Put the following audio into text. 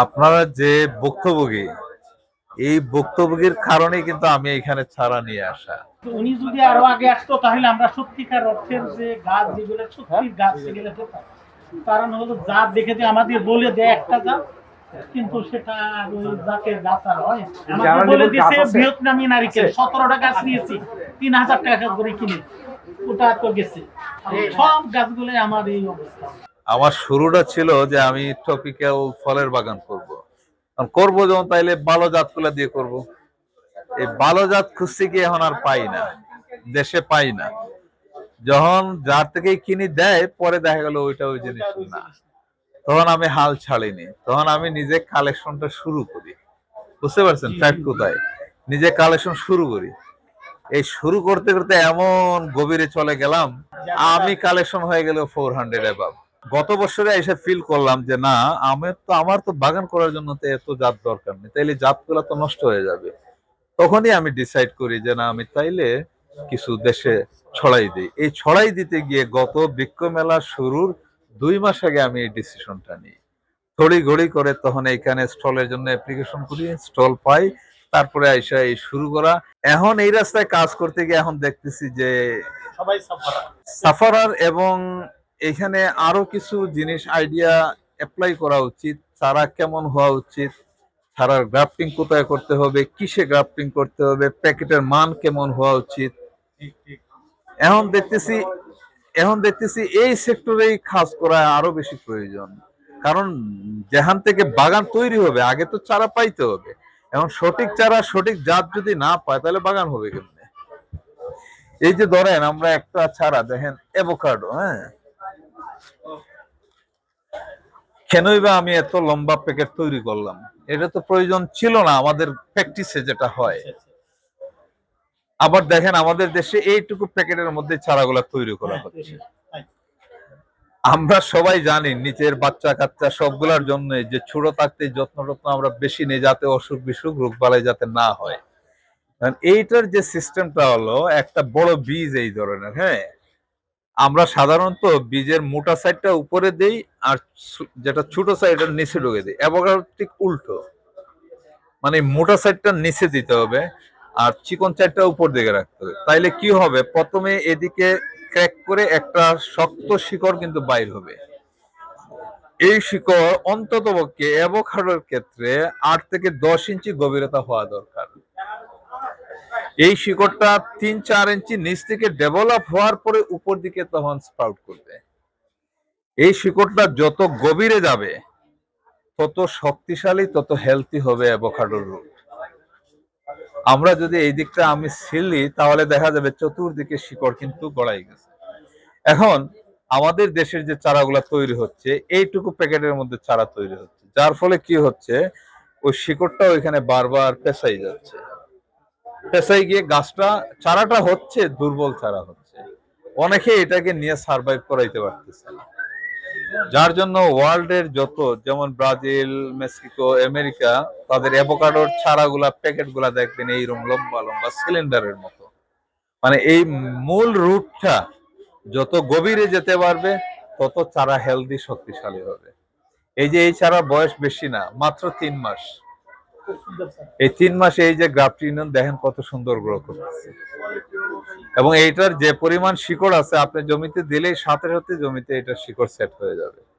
আপনারা যে ভুক্তভোগী, এই ভুক্তভোগীর কারণেই কিন্তু আমি এখানে চারা নিয়ে আসা। উনি যদি আরো আগে আসতো তাহলে আমরা সত্যিকার অর্থের যে গাছ যেগুলো সত্যির গাছ সেগুলো পেতাম। কারণ হলো জাত দেখে যে আমাদের বলে দেয় একটা জাত, কিন্তু সেটা ওই জাতের গাছ আর হয়। আমাদের বলে দিয়েছে ভিয়েতনামি নারিকেল 17টা গাছ নিয়েছি, 3000 টাকা করে কিনে, ওটা তো গেছে। সব গাছগুলো আমার এই অবস্থা। আমার শুরুটা ছিল যে আমি ট্রপিক্যাল ফলের বাগান করব। করবো যখন তাইলে ভালো জাতগুলা দিয়ে করব। এই ভালো জাত খুঁজতে গিয়ে এখন আর পাই না, দেশে পাই না। যখন যার থেকে কিনে দেয় পরে দেখা গেল ওইটা ওই জিনিস না, তখন আমি হাল ছাড়িনি, তখন আমি নিজে কালেকশনটা শুরু করি। বুঝতে পারছেন ফ্যাক্ট কোথায়? নিজে কালেকশন শুরু করি। এই শুরু করতে করতে এমন গভীরে চলে গেলাম, আমি কালেকশন হয়ে গেল 400 অ্যাবাভ। গত বছরে এসে ফিল করলাম যে না, আমার তো বাগান করার জন্য তো এত জাত দরকার নেই, তাইলে জাতগুলো তো নষ্ট হয়ে যাবে। তখনই আমি ডিসাইড করি যে না, আমি তাইলে কিছু দেশে ছড়াই দিই। এই ছড়াই দিতে গিয়ে গত বৃক্ষ মেলা শুরুর 2 মাস আগে আমি এই ডিসিশনটা নিই। তড়ি ঘড়ি করে তখন এইখানে স্টলের জন্য অ্যাপ্লিকেশন করি, স্টল পাই, তারপরে আইসা এই শুরু করা। এখন এই রাস্তায় কাজ করতে গিয়ে এখন দেখতেছি যে সবাই সাফারার এবং এখানে আরো কিছু জিনিস আইডিয়া অ্যাপ্লাই করা উচিত। চারা কেমন হওয়া উচিত, চারার গ্রাফটিং কোথায় করতে হবে, কিসে গ্রাফটিং করতে হবে, প্যাকেটের মান কেমন হওয়া উচিত। এখন দেখতেছি এখন দেখতেছি এই সেক্টরেই কাজ করা আরো বেশি প্রয়োজন। কারণ যেখান থেকে বাগান তৈরি হবে আগে তো চারা পাইতে হবে। এখন সঠিক চারা সঠিক জাত যদি না পায় তাহলে বাগান হবে কেমনে? এই যে ধরেন আমরা একটা চারা দেখেন অ্যাভোকাডো, হ্যাঁ, কেনই বা আমি এত লম্বা প্যাকেট তৈরি করলাম? এটা তো প্রয়োজন ছিল না আমাদের প্র্যাকটিসে যেটা হয়। আবার দেখেন আমাদের দেশে এইটুকু প্যাকেটের মধ্যে চারাগুলা তৈরি করা হচ্ছে। আমরা সবাই জানি নিচের বাচ্চা কাচ্চা সবগুলার জন্য যে ছোট থাকতে যত্ন টত্ন আমরা বেশি নেই, যাতে অসুখ বিসুখ রোগ বালাই যাতে না হয়। এইটার যে সিস্টেমটা হলো একটা বড় বীজ এই ধরনের, হ্যাঁ, আমরা সাধারণত বীজের মোটা সাইডটা উপরে দেই আর যেটা ছোট সাইড নিচে ঢুকে দিই। অ্যাভোকাডো ঠিক উল্টো, মানে মোটা সাইডটা নিচে দিতে হবে আর চিকন সাইডটা উপর দিকে রাখতে হবে। তাইলে কি হবে, প্রথমে এদিকে ক্র্যাক করে একটা শক্ত শিকড় কিন্তু বাইর হবে। এই শিকড় অন্ততপক্ষে অ্যাভোকাডোর ক্ষেত্রে 8 থেকে 10 ইঞ্চি গভীরতা হওয়া দরকার। এই শিকড়টা 3-4 ইঞ্চি নিচ থেকে ডেভেলপ হওয়ার পরে উপর দিকে তখন স্প্রাউট করবে। এই শিকড়টা যত গভীরে যাবে তত শক্তিশালী, তত হেলথি হবে অ্যাভোকাডোর রুট। আমরা যদি এই দিকটা আমি ছিলি তাহলে দেখা যাবে চতুর্দিকে শিকড় কিন্তু গড়াই গেছে। এখন আমাদের দেশের যে চারাগুলা তৈরি হচ্ছে এইটুকু প্যাকেটের মধ্যে চারা তৈরি হচ্ছে, যার ফলে কি হচ্ছে, ওই শিকড়টা ওইখানে বারবার পেঁচাই যাচ্ছে। পেঁচাই গিয়ে গাছটা চারাটা হচ্ছে দুর্বল চারা হচ্ছে। অনেকে এটাকে নিয়ে সার্ভাইভ করাইতে পারতেছে না, যার জন্য ওয়ার্ল্ডের যত, যেমন ব্রাজিল, মেক্সিকো, আমেরিকা, তাদের অ্যাভোকাডোর চারাগুলা প্যাকেট গুলা দেখবেন এইরকম লম্বা লম্বা সিলিন্ডারের মতো। মানে এই মূল রুটটা যত গভীরে যেতে পারবে তত চারা হেলদি শক্তিশালী হবে। এই যে এই চারা বয়স বেশি না, মাত্র 3 মাস। এই 3 মাসে এই যে গ্রাফটিং দেখেন কত সুন্দর গ্রো করতেছে। এবং এইটার যে পরিমাণ শিকড় আছে আপনি জমিতে দিলেই সাথে সাথে জমিতে এটা শিকড় সেট হয়ে যাবে।